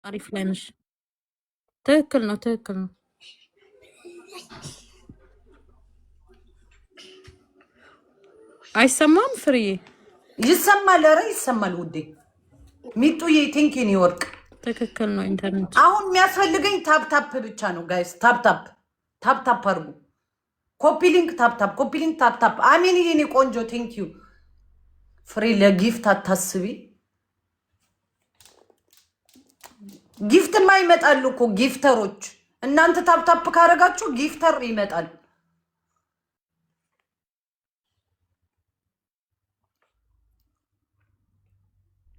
አሪፍ ላይ ነሽ። ትክክል ነው፣ ትክክል ነው። አይሰማም ፍርዬ? ይሰማል። ኧረ ይሰማል ውዴ። ሚጡዬ ቴንኪን ይወርቅ። ትክክል ነው። ኢንተርኔት አሁን የሚያስፈልገኝ ታፕታፕ ብቻ ነው ጋይስ። ታፕታፕ ታፕታፕ አድርጉ። ኮፒ ሊንክ ታፕታፕ፣ ኮፒ ሊንክ ታፕታፕ። አሜን የኔ ቆንጆ ቴንኪዩ። ፍሬ ለጊፍት አታስቢ። ጊፍትማ ይመጣሉ እኮ ጊፍተሮች። እናንተ ታፕታፕ ካረጋችሁ ጊፍተር ይመጣል።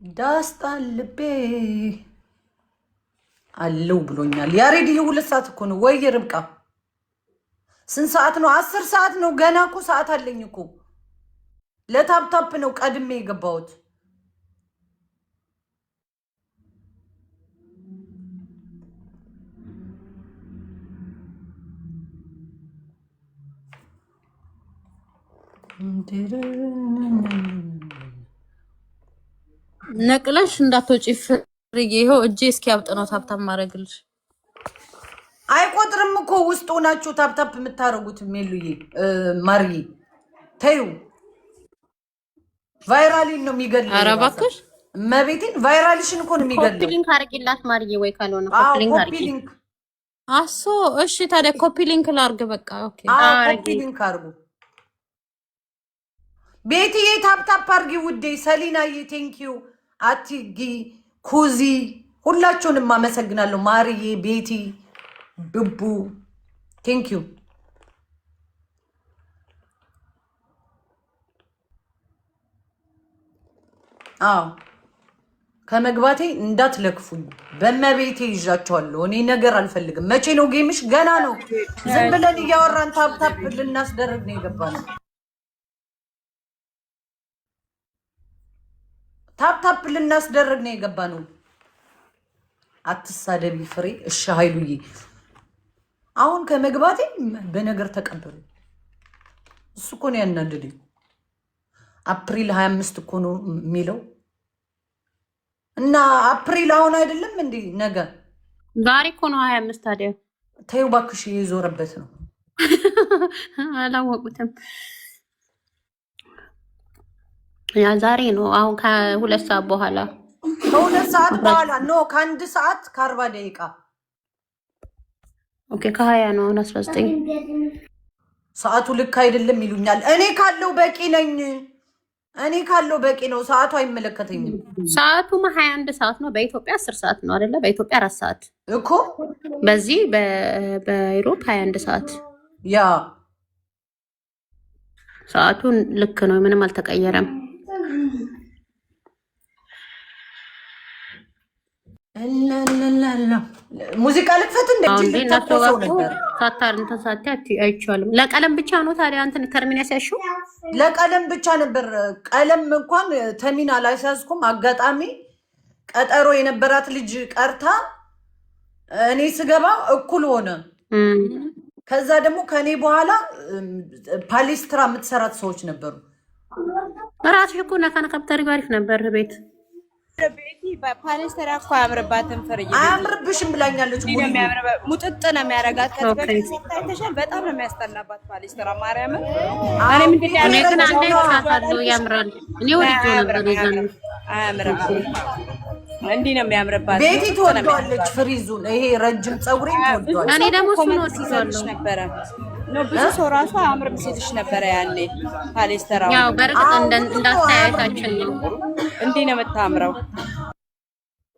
ዳስጣን ልቤ አለው ብሎኛል። ያሬድ 2 ሰዓት እኮ ነው ወይ ርብቃ? ስንት ሰዓት ነው? 10 ሰዓት ነው። ገና እኮ ሰዓት አለኝ እኮ። ለታፕታፕ ነው ቀድሜ የገባሁት። ነቅለሽ እንዳትወጪ ፍርዬ። ይኸው እጄ እስኪያብጥ ነው ታፕታፕ ማድረግልሽ። አይቆጥርም እኮ ውስጥ ሆናችሁ ታፕታፕ የምታደርጉት። ሜሉዬ ማርዬ ተይው። ቫይራሊን ነው የሚገድለው። ኧረ እባክሽ መቤቴን ቫይራልሽን እኮ ነው የሚገድለው። ኮፒ ሊንክ አድርጊላት ማርዬ፣ ወይ ካልሆነ ኮፒ ሊንክ አድርጊ። አሶ እሺ፣ ታዲያ ኮፒ ሊንክ ላርግ። በቃ ኦኬ፣ ኮፒ ሊንክ አድርጉ። ቤትዬ ታፕታፕ አድርጊ ውዴ። ሰሊናዬ ቴንኪዩ። አቲጊ ኩዚ፣ ሁላችሁንም አመሰግናለሁ። ማርዬ፣ ቤቲ፣ ድቡ ቴንኪዩ። አዎ ከመግባቴ እንዳትለክፉኝ በመቤቴ ይዣቸዋለሁ። እኔ ነገር አልፈልግም። መቼ ነው ጌምሽ? ገና ነው። ዝም ብለን እያወራን ታፕታፕ ልናስደርግ ነው የገባነው። ታፕታፕ ልናስደርግ ነው የገባነው። አትሳደቢ ፍሬ። እሺ ሀይሉዬ፣ አሁን ከመግባቴ በነገር ተቀበሉ። እሱ እኮ ነው ያናደደኝ። አፕሪል 25 እኮ ነው የሚለው እና አፕሪል አሁን አይደለም እንዴ? ነገ ዛሬ እኮ ነው 25። ታዲያ ተይው እባክሽ፣ የዞረበት ነው። አላወቁትም። ያ ዛሬ ነው። አሁን ከ2 ሰዓት በኋላ ከ2 ሰዓት በኋላ ኖ፣ ከ1 ሰዓት ከ40 ደቂቃ። ኦኬ፣ ከ20 ነው። አሁን 19 ሰዓቱ ልክ አይደለም ይሉኛል። እኔ ካለው በቂ ነኝ። እኔ ካለው በቂ ነው። ሰዓቱ አይመለከተኝም። ሰዓቱማ 21 ሰዓት ነው። በኢትዮጵያ 10 ሰዓት ነው አይደለ? በኢትዮጵያ 4 ሰዓት እኮ። በዚህ በኢሮፕ 21 ሰዓት። ያ ሰዓቱን ልክ ነው። ምንም አልተቀየረም። ሙዚቃ ልክፈት እንደሰው ነበር። ሳታር እንተሳቲ አይቻልም። ለቀለም ብቻ ነው ታዲያ እንትን ተርሚን ያሳሽው። ለቀለም ብቻ ነበር። ቀለም እንኳን ተሚን አላሳዝኩም። አጋጣሚ ቀጠሮ የነበራት ልጅ ቀርታ እኔ ስገባ እኩል ሆነ። ከዛ ደግሞ ከኔ በኋላ ፓሊስትራ የምትሰራት ሰዎች ነበሩ። ራስሽ እኮ ነካነካ ብታደርጊ አሪፍ ነበር ቤት ቤቲ በፓሌስተራ እኮ አያምርባትም። ፍርዬ አያምርብሽም ብላኛለች። ሙጥጥ ነው የሚያረጋት። ከትበታይተሻል። በጣም ነው የሚያስጠላባት ፓሌስተራ። ማርያምን እኔ ግን አንዴ ሳታለው ያምራል። እኔ ወድጆ ነበር ይዘን አያምርም። እንዲህ ነው የሚያምርባት። ቤቲ ትወደዋለች ፍሪዙን። ይሄ ረጅም ፀጉሬን ትወደዋለች። እኔ ደግሞ እሱን ወድጄዋለሁ ነበረ ነው ብዙ ሰው ራሱ አያምርም ሲልሽ ነበረ ያኔ ፓሌስተራ። ያው በርግጥ እንዳስተያየታችን ነው። እንዲህ ነው የምታምረው።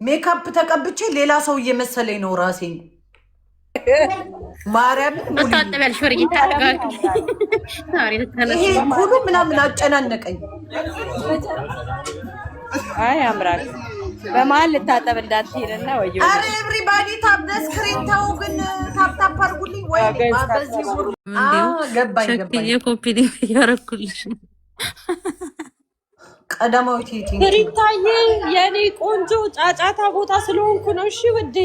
ሜካፕ ተቀብቼ ሌላ ሰው እየመሰለኝ ነው ራሴ። ማርያም ታጠበል ሹር ይታረጋል። ይሄ ሁሉ ምናምን አጨናነቀኝ። አይ ያምራል። በመሀል ልታጠብ እንዳትሄድና ወይ አረ ኤቭሪባዲ ታፕ ዘ ስክሪን። ተው ግን ታፕ ታፕ አድርጉልኝ። ወይ በዚህ ሁሉ ገባኝ የኮፒ ሊንክ እያደረኩልሽ ነው። ቀዳማዊት ቲቲንግ ፍሪታዬ የኔ ቆንጆ ጫጫታ ቦታ ስለሆንኩ ነው። እሺ ውዴ።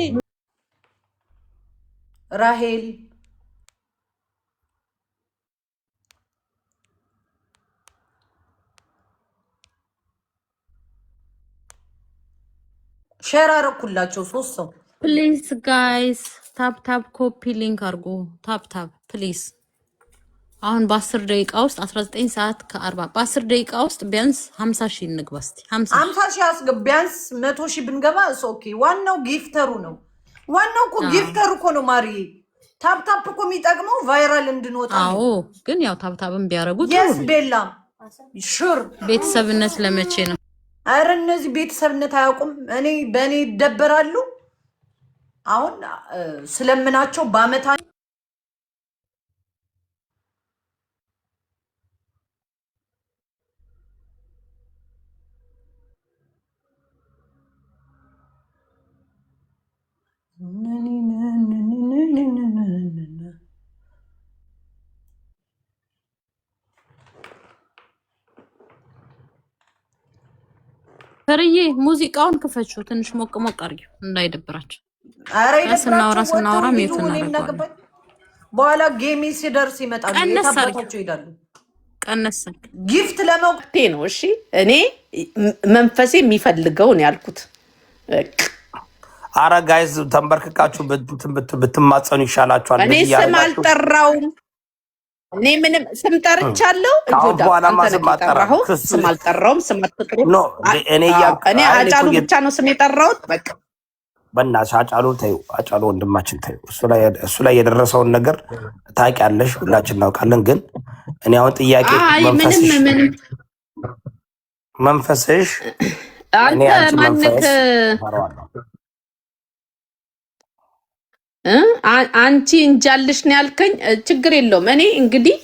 ራሄል ሼር አረኩላቸው 3 ሰው። ፕሊዝ ጋይስ ታፕ ኮፒ ሊንክ አድርጉ። ታፕ ፕሊዝ። አሁን በ10 ደቂቃ ውስጥ 19 ሰዓት ከ40 በ10 ደቂቃ ውስጥ ቢያንስ 50 ሺህ እንግባ እስቲ። 50 ሺህ አስገብ። ቢያንስ 100 ሺህ ብንገባ ኦኬ። ዋናው ጊፍተሩ ነው። ዋናው እኮ ጊፍተሩ እኮ ነው ማሪ። ታፕ እኮ የሚጠቅመው ቫይራል እንድንወጣ ነው። አዎ ግን ያው ታፕን ቢያረጉት የስ ቤላ ሹር ቤተሰብነት ለመቼ ነው? አረ እነዚህ ቤተሰብነት አያውቁም። እኔ በእኔ ይደበራሉ። አሁን ስለምናቸው በአመት ፈርዬ ሙዚቃውን ክፈችው ትንሽ ሞቅ አድርጊው እንዳይደብራቸው። አረ ስናወራ ሜት እናደርገዋለን። በኋላ ጌሚ ሲደርስ ይመጣሉ። የታባታቸው ይሄዳሉ። ቀነስ ጊፍት ለመውጤ ነው። እሺ እኔ መንፈሴ የሚፈልገው ነው ያልኩት። አረ ጋይዝ ተንበርክካችሁ ብትማጸኑ ይሻላችኋል። እኔ ስም አልጠራውም። እኔ ምንም ስም ጠርቻለሁ። ስም አልጠራውም። ስም አትጥሩ። እኔ አጫሉ ብቻ ነው ስም የጠራሁት። በቃ በእናትሽ አጫሉ ተይው፣ አጫሉ ወንድማችን ተይው። እሱ ላይ የደረሰውን ነገር ታውቂያለሽ፣ ሁላችን እናውቃለን። ግን እኔ አሁን ጥያቄ መንፈስሽ አንተ ማነክ አንቺ እንጃልሽ ነው ያልከኝ። ችግር የለውም። እኔ እንግዲህ